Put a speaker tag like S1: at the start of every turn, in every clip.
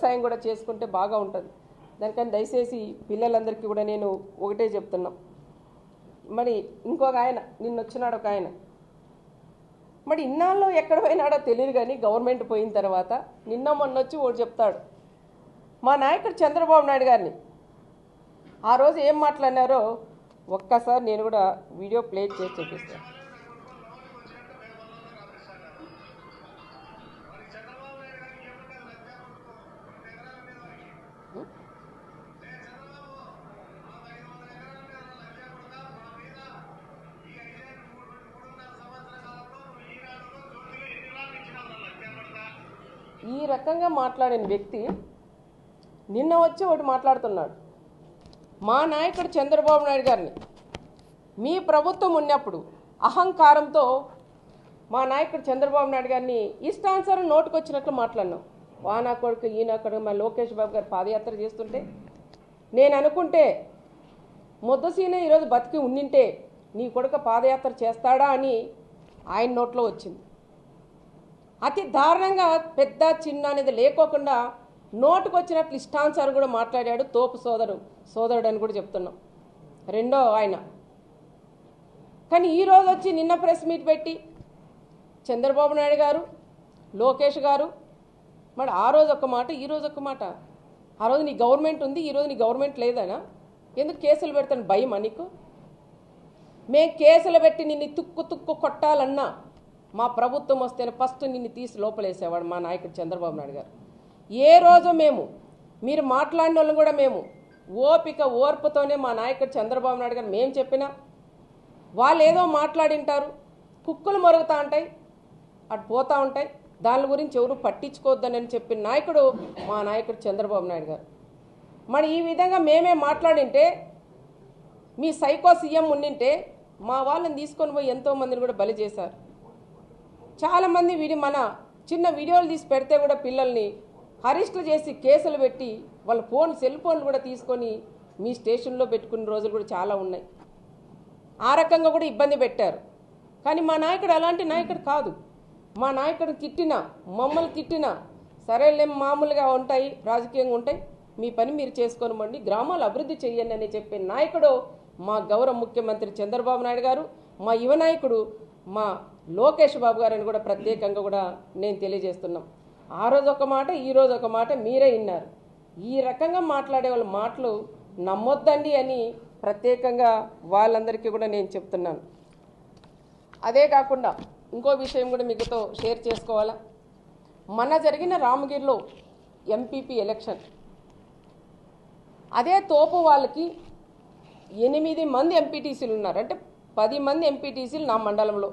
S1: వ్యవసాయం కూడా చేసుకుంటే బాగా ఉంటుంది. దానికని దయచేసి పిల్లలందరికీ కూడా నేను ఒకటే చెప్తున్నాం. మరి ఇంకొక ఆయన నిన్న వచ్చినాడు ఒక ఆయన, మరి ఇన్నాళ్ళు ఎక్కడ పోయినాడో తెలియదు కానీ గవర్నమెంట్ పోయిన తర్వాత నిన్న మొన్న వచ్చి ఒకటి చెప్తాడు. మా నాయకుడు చంద్రబాబు నాయుడు గారిని ఆ రోజు ఏం మాట్లాడినారో ఒక్కసారి నేను కూడా వీడియో ప్లే చేసి చూపిస్తాను. ఈ రకంగా మాట్లాడిన వ్యక్తి నిన్న వచ్చి ఒకటి మాట్లాడుతున్నాడు. మా నాయకుడు చంద్రబాబు నాయుడు గారిని మీ ప్రభుత్వం ఉన్నప్పుడు అహంకారంతో మా నాయకుడు చంద్రబాబు నాయుడు గారిని ఇష్టానుసారం నోటుకు వచ్చినట్లు మాట్లాడినాం. వానా కొడుకు ఈయన కొడుకు మా లోకేష్ బాబు గారు పాదయాత్ర చేస్తుంటే నేను అనుకుంటే ముద్దసీనే ఈరోజు బతికి ఉండింటే నీ కొడుకు పాదయాత్ర చేస్తాడా అని ఆయన నోట్లో వచ్చింది. అతి దారుణంగా పెద్ద చిన్న అనేది లేకోకుండా నోటుకు వచ్చినట్లు ఇష్టానుసారం కూడా మాట్లాడాడు. తోపు సోదరుడు అని కూడా చెప్తున్నాం రెండో ఆయన. కానీ ఈరోజు వచ్చి నిన్న ప్రెస్ మీట్ పెట్టి చంద్రబాబు నాయుడు గారు లోకేష్ గారు మరి ఆ రోజు ఒక మాట ఈ రోజు ఒక మాట. ఆ రోజు నీ గవర్నమెంట్ ఉంది, ఈరోజు నీ గవర్నమెంట్ లేదనా? ఎందుకు కేసులు పెడతాను భయమా నీకు? మేము కేసులు పెట్టి నిన్ను తుక్కు కొట్టాలన్నా మా ప్రభుత్వం వస్తేనే ఫస్ట్ నిన్ను తీసి లోపలేసేవాడు మా నాయకుడు చంద్రబాబు నాయుడు గారు. ఏ రోజు మీరు మాట్లాడిన వాళ్ళు కూడా మేము ఓర్పుతోనే మా నాయకుడు చంద్రబాబు నాయుడు గారు మేము చెప్పినా వాళ్ళు ఏదో మాట్లాడింటారు, కుక్కలు మరుగుతూ ఉంటాయి, అటు పోతూ ఉంటాయి, దాని గురించి ఎవరు పట్టించుకోవద్దని చెప్పిన నాయకుడు మా నాయకుడు చంద్రబాబు నాయుడు గారు. మరి ఈ విధంగా మేమే మాట్లాడింటే మీ సైకో సీఎం ఉండింటే మా వాళ్ళని తీసుకొని పోయి ఎంతోమందిని కూడా బలి చేశారు. చాలామంది మన చిన్న వీడియోలు తీసి పెడితే కూడా పిల్లల్ని అరెస్టులు చేసి కేసులు పెట్టి వాళ్ళ సెల్ ఫోన్లు కూడా తీసుకొని మీ స్టేషన్లో పెట్టుకున్న రోజులు కూడా చాలా ఉన్నాయి. ఆ రకంగా కూడా ఇబ్బంది పెట్టారు. కానీ మా నాయకుడు అలాంటి నాయకుడు కాదు. మా నాయకుడు తిట్టినా మమ్మల్ని తిట్టినా సరేలే మామూలుగా ఉంటాయి, రాజకీయంగా ఉంటాయి, మీ పని మీరు చేసుకోనివ్వండి, గ్రామాలు అభివృద్ధి చేయండి అని చెప్పే నాయకుడు మా గౌరవ ముఖ్యమంత్రి చంద్రబాబు నాయుడు గారు, మా యువ నాయకుడు మా లోకేష్ బాబు గారు అని కూడా ప్రత్యేకంగా కూడా నేను తెలియజేస్తున్నాం. ఆ రోజు ఒక మాట ఈ రోజు ఒక మాట మీరే విన్నారు. ఈ రకంగా మాట్లాడే వాళ్ళ మాటలు నమ్మొద్దండి అని ప్రత్యేకంగా వాళ్ళందరికీ కూడా నేను చెప్తున్నాను. అదే కాకుండా ఇంకో విషయం కూడా మీతో షేర్ చేసుకోవాలా. మొన్న జరిగిన రామగిరిలో ఎంపీపీ ఎలక్షన్, అదే తోపు వాళ్ళకి 8 మంది ఎంపీటీసీలు ఉన్నారు. అంటే 10 మంది ఎంపీటీసీలు నా మండలంలో.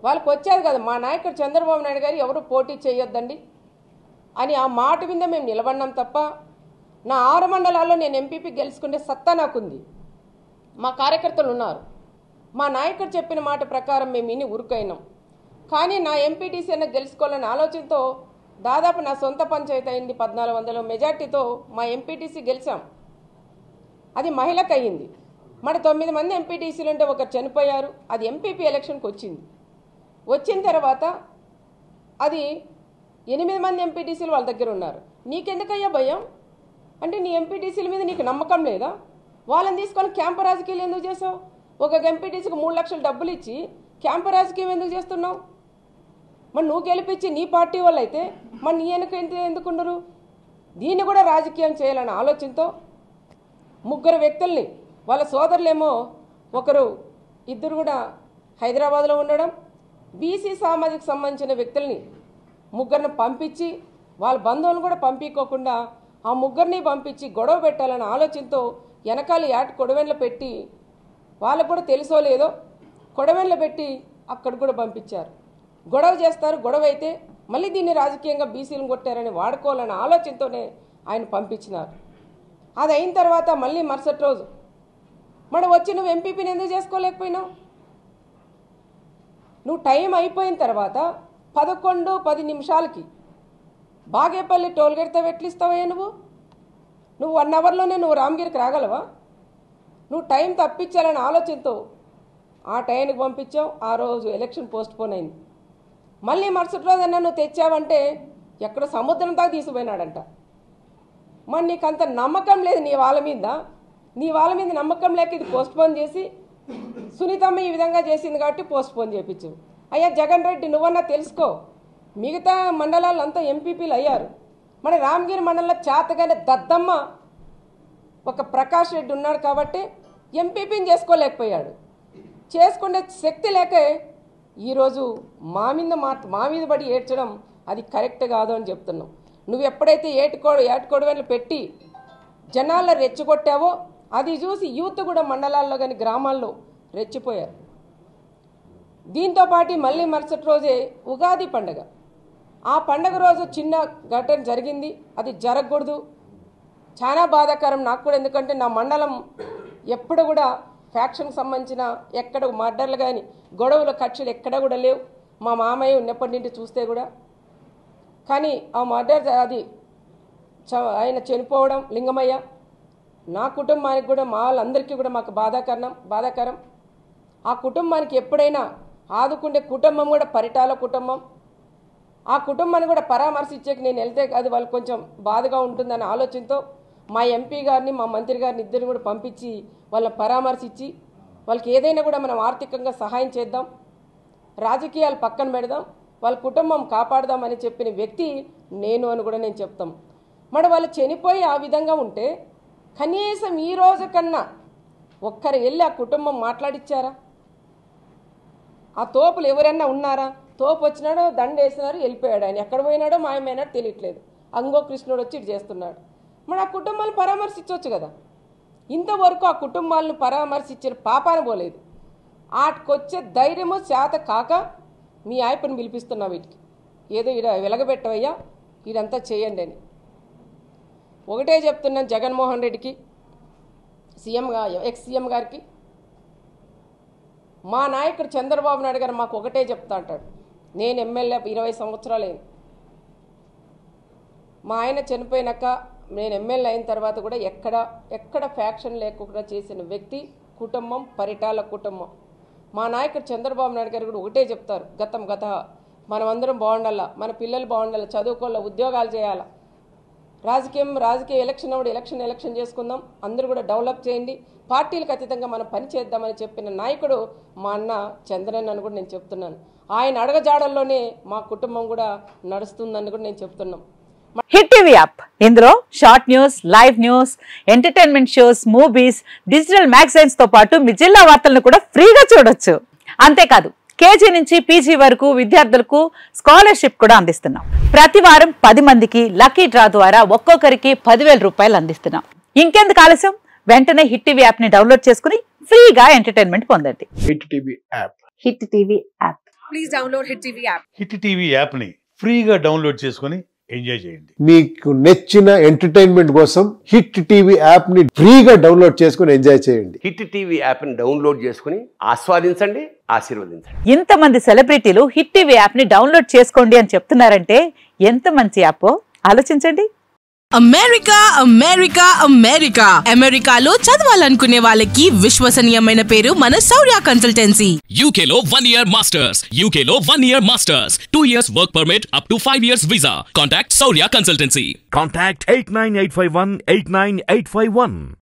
S1: వాళ్ళకి వచ్చారు కదా మా నాయకుడు చంద్రబాబు నాయుడు గారు ఎవరు పోటీ చేయొద్దండి అని ఆ మాట మీద మేము నిలబడినాం తప్ప నా 6 మండలాల్లో నేను ఎంపీపీ గెలుచుకునే సత్తా నాకుంది. మా కార్యకర్తలు ఉన్నారు. మా నాయకుడు చెప్పిన మాట ప్రకారం మేము ఇన్ని ఉరుకైనాం. కానీ నా ఎంపీటీసీ అయినా గెలుచుకోవాలనే ఆలోచనతో దాదాపు నా సొంత పంచాయతీ అయింది 1400 మెజార్టీతో మా ఎంపీటీసీ గెలిచాం. అది మహిళకు అయ్యింది. మరి 9 మంది ఎంపీటీసీలు అంటే ఒకరు చనిపోయారు. అది ఎంపీపీ ఎలక్షన్కి వచ్చింది. వచ్చిన తర్వాత అది 8 మంది ఎంపీటీసీలు వాళ్ళ దగ్గర ఉన్నారు. నీకెందుకయ్యా భయం? అంటే నీ ఎంపీటీసీల మీద నీకు నమ్మకం లేదా? వాళ్ళని తీసుకొని క్యాంపు రాజకీయాలు ఎందుకు చేసావు? ఒక ఎంపీటీసీకి 3 లక్షలు డబ్బులు ఇచ్చి క్యాంపు రాజకీయం ఎందుకు చేస్తున్నావు? మరి నువ్వు గెలిపించి నీ పార్టీ వాళ్ళు అయితే మరి నీ వెనుక ఎందుకున్నారు? దీన్ని కూడా రాజకీయం చేయాలనే ఆలోచనతో 3 వ్యక్తుల్ని వాళ్ళ సోదరులేమో ఇద్దరు కూడా హైదరాబాద్లో ఉండడం, బీసీ సామాజిక సంబంధించిన వ్యక్తుల్ని 3 పంపించి వాళ్ళ బంధువులను కూడా పంపించుకోకుండా ఆ 3 పంపించి గొడవ పెట్టాలనే ఆలోచనతో వెనకాల యాట్ కొడవెన్లు పెట్టి వాళ్ళకు కూడా తెలుసో లేదో కొడవెన్లు పెట్టి అక్కడ కూడా పంపించారు. గొడవ చేస్తారు, గొడవ అయితే మళ్ళీ దీన్ని రాజకీయంగా బీసీలను కొట్టారని వాడుకోవాలనే ఆలోచనతోనే ఆయన పంపించినారు. అది అయిన తర్వాత మళ్ళీ మరుసటి రోజు మరి వచ్చి నువ్వు ఎంపీపీని ఎందుకు చేసుకోలేకపోయినావు? నువ్వు టైం అయిపోయిన తర్వాత 11:10 నిమిషాలకి బాగేపల్లి టోల్గేట్తో వెట్లిస్తావయ్యా నువ్వు 1 అవర్లోనే నువ్వు రామగిరికి రాగలవా? నువ్వు టైం తప్పించాలనే ఆలోచనతో ఆ టైంకి పంపించావు. ఆ రోజు ఎలక్షన్ పోస్ట్ పోన్ అయింది. మళ్ళీ మరుసటి రోజన్నా నువ్వు తెచ్చావంటే ఎక్కడో సముద్రం దాకా తీసుకుపోయినాడంట. మరి నీకు అంత నమ్మకం లేదు నీ వాళ్ళ మీద నమ్మకం లేక ఇది పోస్ట్పోన్ చేసి సునీతమ్మ ఈ విధంగా చేసింది కాబట్టి పోస్ట్పోన్ చేయించు. అయ్యా జగన్ రెడ్డి నువ్వన్నా తెలుసుకో, మిగతా మండలాలు అంతా ఎంపీపీలు అయ్యారు. మన రామగిరి మండలంలో చేతగానే దద్దమ్మ ఒక ప్రకాష్ రెడ్డి ఉన్నాడు కాబట్టి ఎంపీపీని చేసుకోలేకపోయాడు. చేసుకునే శక్తి లేకే ఈరోజు మా మీద పడి ఏడ్చడం అది కరెక్ట్ కాదు అని చెప్తున్నాం. నువ్వు ఎప్పుడైతే ఏటుకోడవెన్లు పెట్టి జనాల్లో రెచ్చగొట్టావో అది చూసి యూత్ కూడా మండలాల్లో కానీ గ్రామాల్లో రెచ్చిపోయారు. దీంతోపాటు మళ్ళీ మరుసటి రోజే ఉగాది పండుగ. ఆ పండుగ రోజు చిన్న ఘటన జరిగింది, అది జరగకూడదు. చాలా బాధాకరం నాకు కూడా, ఎందుకంటే నా మండలం ఎప్పుడు కూడా ఫ్యాక్షన్కి సంబంధించిన ఎక్కడ మర్డర్లు కానీ గొడవలు కక్షలు ఎక్కడ కూడా లేవు. మా మామయ్య ఉన్నప్పటి నుండి చూస్తే కూడా, కానీ ఆ మర్డర్ అది ఆయన చనిపోవడం లింగమయ్య నా కుటుంబానికి కూడా మా వాళ్ళందరికీ కూడా మాకు బాధాకరం. ఆ కుటుంబానికి ఎప్పుడైనా ఆదుకుంటే కుటుంబం కూడా పరిటాల కుటుంబం, ఆ కుటుంబాన్ని కూడా పరామర్శించేకి నేను వెళ్తే అది వాళ్ళు కొంచెం బాధగా ఉంటుందనే ఆలోచనతో మా ఎంపీ గారిని మా మంత్రి గారిని ఇద్దరిని కూడా పంపించి వాళ్ళని పరామర్శించి వాళ్ళకి ఏదైనా కూడా మనం ఆర్థికంగా సహాయం చేద్దాం, రాజకీయాలు పక్కన పెడదాం, వాళ్ళ కుటుంబం కాపాడదామని చెప్పిన వ్యక్తి నేను అని కూడా నేను చెప్తాం. మరి వాళ్ళు చనిపోయి ఆ విధంగా ఉంటే కనీసం ఈ రోజు కన్నా ఒక్కరు వెళ్ళి ఆ కుటుంబం మాట్లాడిచ్చారా? ఆ తోపులు ఎవరైనా ఉన్నారా? తోపు వచ్చినాడో దండ వేసినారు వెళ్ళిపోయాడు, ఆయన ఎక్కడ పోయినాడో మాయమైనాడో తెలియట్లేదు. అంగో కృష్ణుడు వచ్చి ఇటు చేస్తున్నాడు. మరి ఆ కుటుంబాలను పరామర్శించవచ్చు కదా. ఇంతవరకు ఆ కుటుంబాలను పరామర్శించిన పాపాన పోలేదు. ఆటికొచ్చే ధైర్యము చేత కాక మీ ఆయపని పిలిపిస్తున్నా వీటికి ఏదో ఈడ వెలగబెట్టవయ్యా ఇదంతా చేయండి అని. ఒకటే చెప్తున్నాను జగన్మోహన్ రెడ్డికి, ఎక్స్ సీఎం గారికి, మా నాయకుడు చంద్రబాబు నాయుడు గారు మాకు ఒకటే చెప్తా అంటాడు. నేను ఎమ్మెల్యే 20 సంవత్సరాలు అయింది. మా ఆయన చనిపోయినాక నేను ఎమ్మెల్యే అయిన తర్వాత కూడా ఎక్కడ ఫ్యాక్షన్ లేకుండా చేసిన వ్యక్తి కుటుంబం పరిటాల కుటుంబం. మా నాయకుడు చంద్రబాబు నాయుడు గారు కూడా ఒకటే చెప్తారు, గత మనమందరం బాగుండాలా, మన పిల్లలు బాగుండాలా, చదువుకోవాలా, ఉద్యోగాలు చేయాలా, రాజకీయ ఎలక్షన్ అప్పుడు ఎలక్షన్ చేసుకుందాం, అందరూ కూడా డెవలప్ చేయండి, పార్టీలకు అతీతంగా మనం పని చేద్దామని చెప్పిన నాయకుడు మా అన్న చంద్రన్ అని కూడా నేను చెప్తున్నాను. ఆయన అడగజాడల్లోనే మా కుటుంబం కూడా నడుస్తుందని కూడా నేను చెప్తున్నాం.
S2: హిట్ టీవీ యాప్, ఇందులో short news, live news, entertainment shows, movies, digital magazines తో పాటు మీ జిల్లా వార్తలను కూడా ఫ్రీగా చూడొచ్చు. అంతేకాదు కేజీ నుంచి పీజీ వరకు విద్యార్థులకు స్కాలర్షిప్ కూడా అందిస్తున్నాం. ప్రతి వారం 10 మందికి లక్కీ డ్రా ద్వారా ఒక్కొక్కరికి 10,000 రూపాయలు అందిస్తున్నాం. ఇంకెందుకు ఆలస్యం, వెంటనే హిట్ టీవీ యాప్ ని డౌన్లోడ్ చేసుకుని ఫ్రీగా ఎంటర్టైన్మెంట్ పొందండి.
S3: Hit TV app.
S2: Hit TV app.
S4: Please download hit TV app.
S5: Hit TV app ని ఫ్రీగా డౌన్లోడ్ చేసుకుని ఎంజాయ్ చేయండి.
S3: మీకు నచ్చిన ఎంటర్టైన్మెంట్ కోసం హిట్ టీవీ యాప్ ని ఫ్రీగా డౌన్లోడ్ చేసుకుని ఎంజాయ్ చేయండి.
S6: హిట్ టీవీ యాప్ ని డౌన్లోడ్ చేసుకుని ఆస్వాదించండి, ఆశీర్వదించండి.
S2: ఇంతమంది సెలబ్రిటీలు హిట్ టీవీ యాప్ ని డౌన్లోడ్ చేసుకోండి అని చెప్తున్నారంటే ఎంత మంచి యాప్ ఆలోచించండి.
S4: అమెరికాలో చదవాలనుకునే వాళ్ళకి విశ్వసనీయమైన పేరు మన శౌర్య కన్సల్టెన్సీ.
S7: UK లో 1 year masters, UK లో 1 year masters, 2 years work permit up to 5 years visa. Contact Shaurya Consultancy.
S8: Contact 89851 89851.